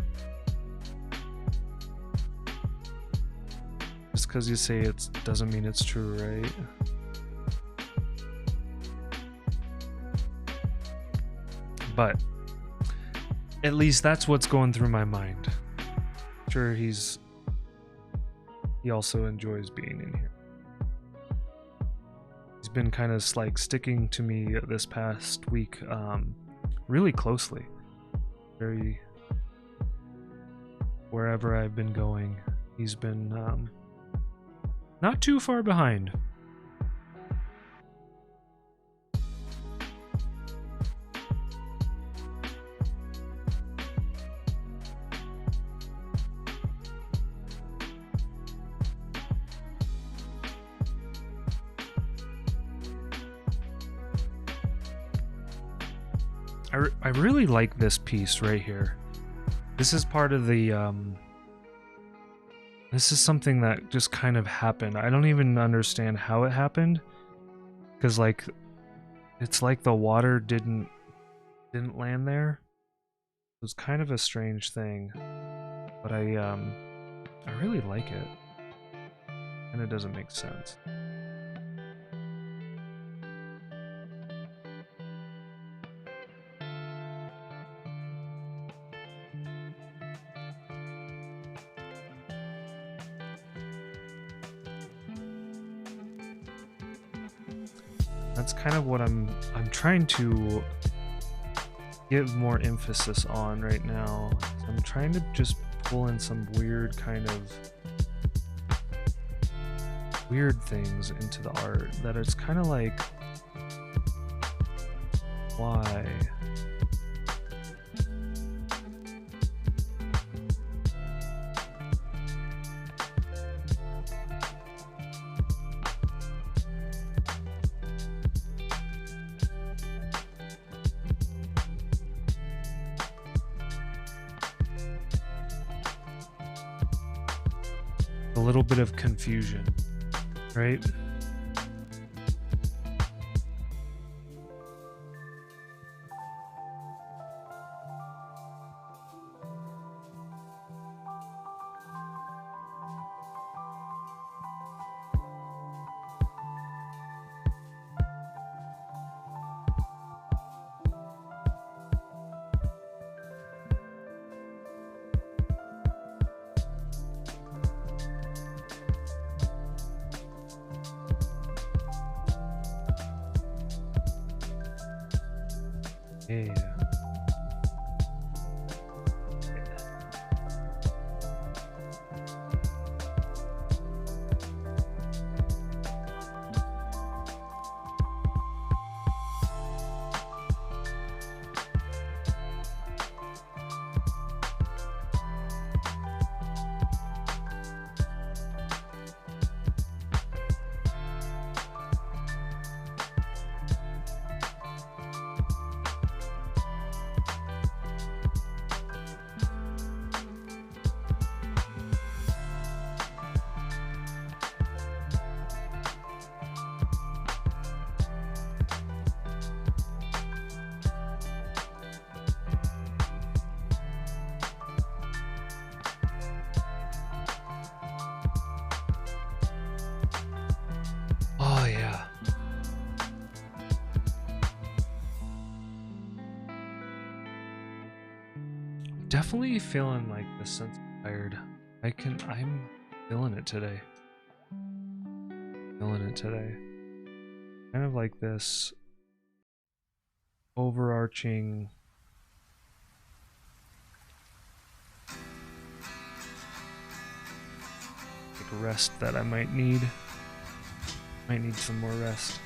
Speaker 2: Just because you say it doesn't mean it's true, right? But at least that's what's going through my mind. Sure, he also enjoys being in here. He's been kind of like sticking to me this past week really closely. Very wherever I've been going, he's been not too far behind. I really like this piece right here. This is part of the this is something that just kind of happened. I don't even understand how it happened, because like it's like the water didn't land there. It was kind of a strange thing, but I really like it, and it doesn't make sense. That's kind of what I'm trying to give more emphasis on right now. I'm trying to just pull in some weird kind of weird things into the art that it's kind of like, why? A little bit of confusion, right? Yeah. Definitely feeling like the sense of tired. I'm feeling it today. Kind of like this overarching like rest that I might need. Might need some more rest.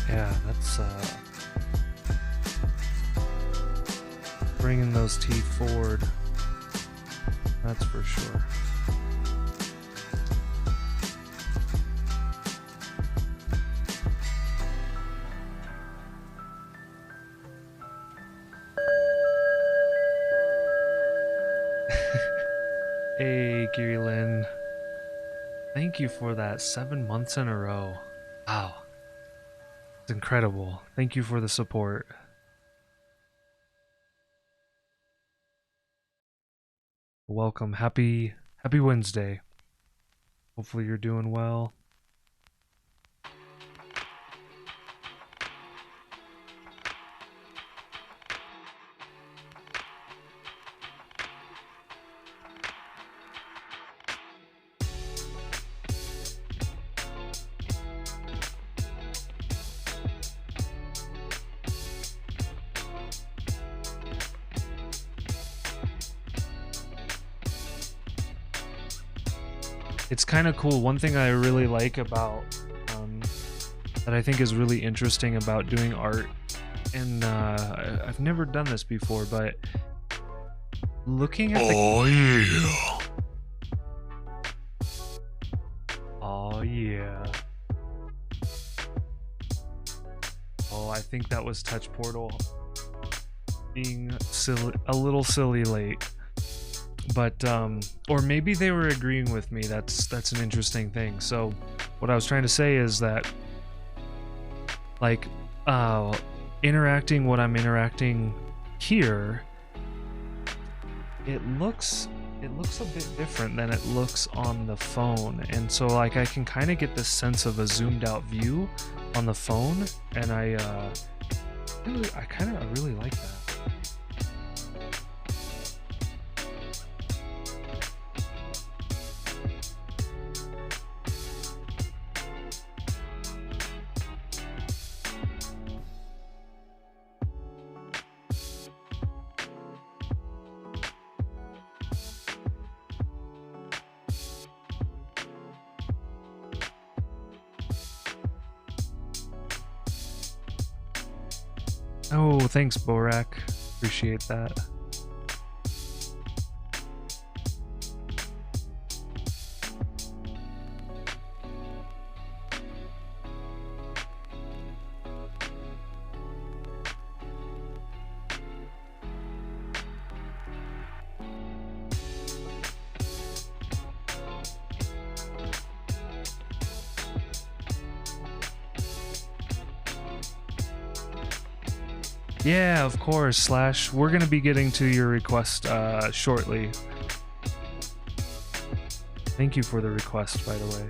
Speaker 2: Yeah, that's bringing those teeth forward. That's for sure. Hey, Kirilin. Thank you for that 7 months in a row. Wow. It's incredible. Thank you for the support. Welcome. Happy Wednesday. Hopefully you're doing well. It's kind of cool. One thing I really like about that I think is really interesting about doing art, and I've never done this before, but looking at
Speaker 1: Oh yeah.
Speaker 2: Oh yeah. Oh, I think that was Touch Portal being silly, a little silly late. But or maybe they were agreeing with me. That's an interesting thing. So what I was trying to say is that like interacting what I'm interacting here, it looks a bit different than it looks on the phone. And so like I can kind of get this sense of a zoomed out view on the phone, and I really like that. Oh, thanks, Borak. Appreciate that. Yeah, of course, Slash. We're going to be getting to your request shortly. Thank you for the request, by the way.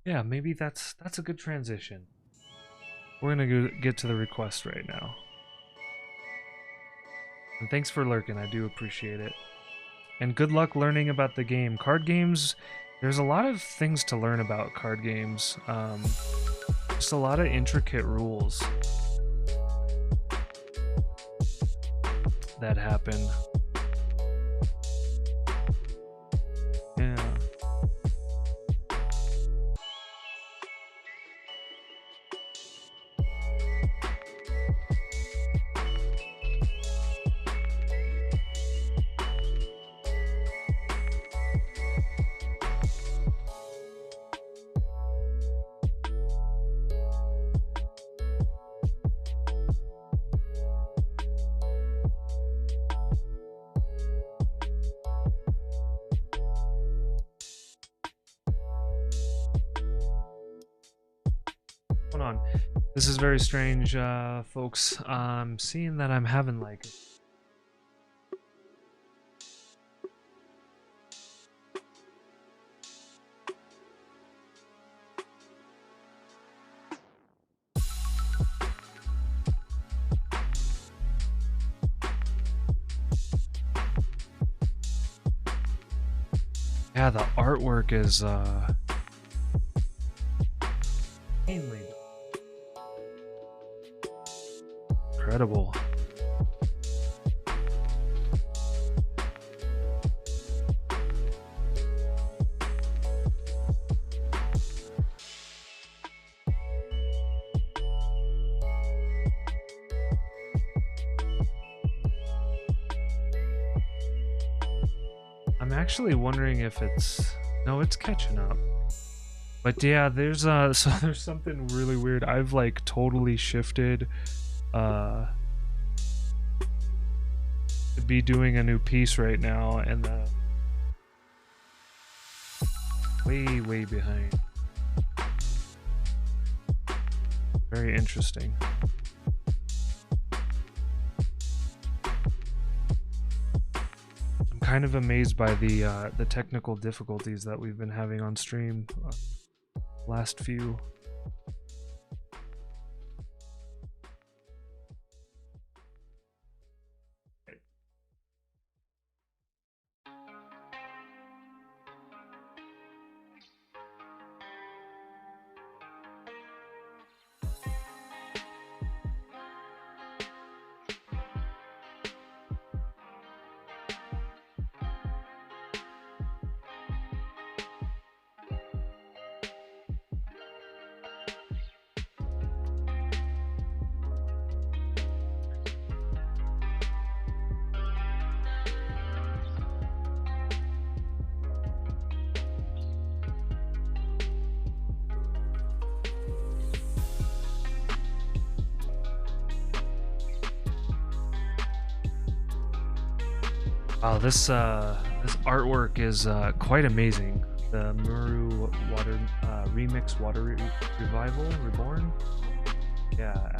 Speaker 2: Yeah, maybe that's a good transition. We're going to get to the request right now. And thanks for lurking, I do appreciate it. And good luck learning about the game. Card games, there's a lot of things to learn about card games. Just a lot of intricate rules that happen. Yeah. Hold on. This is very strange, folks. Seeing that I'm having like... Yeah, the artwork is, mainly incredible. I'm actually wondering if it's... No, it's catching up. But yeah, there's so there's something really weird. I've like totally shifted to be doing a new piece right now, and way behind. Very interesting. I'm kind of amazed by the technical difficulties that we've been having on stream last few. Wow, this artwork is quite amazing. The Muru Water Remix Water Revival Reborn. Yeah.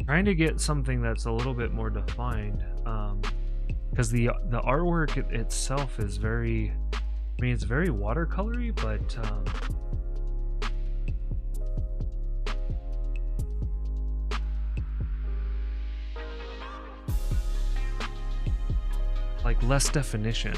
Speaker 2: Trying to get something that's a little bit more defined, because the artwork itself is very, I mean, it's very watercolory, but like less definition.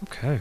Speaker 2: Okay.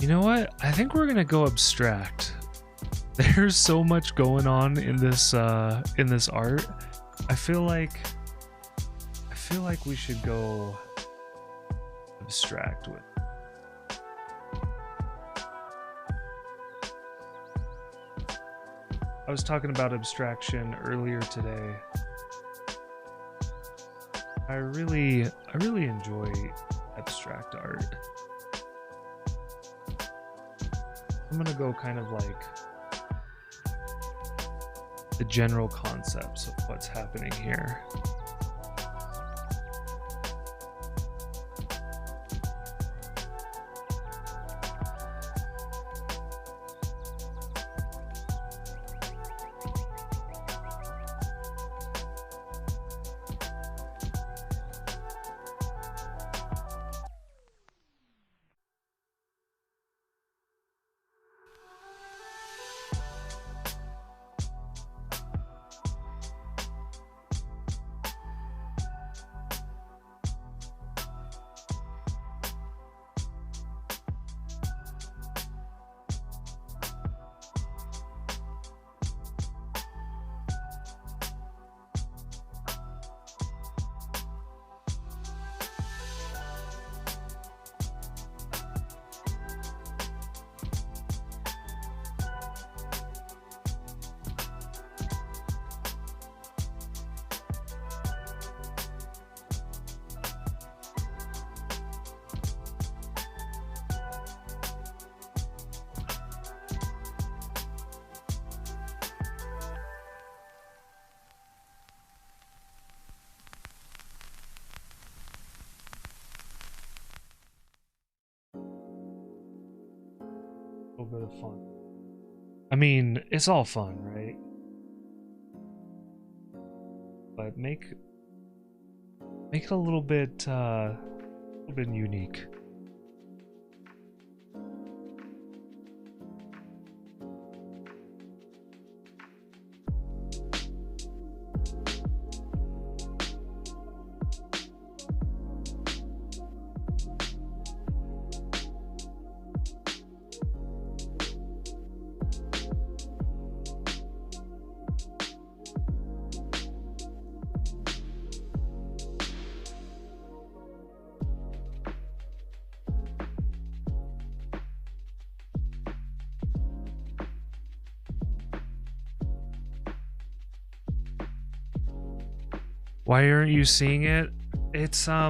Speaker 2: You know what? I think we're gonna go abstract. There's so much going on in this art. I feel like we should go abstract with. I was talking about abstraction earlier today. I really enjoy abstract art. I'm gonna go kind of like the general concepts of what's happening here. A little bit of fun. I mean, it's all fun, right? But make it a little bit unique. Why aren't you seeing it? It's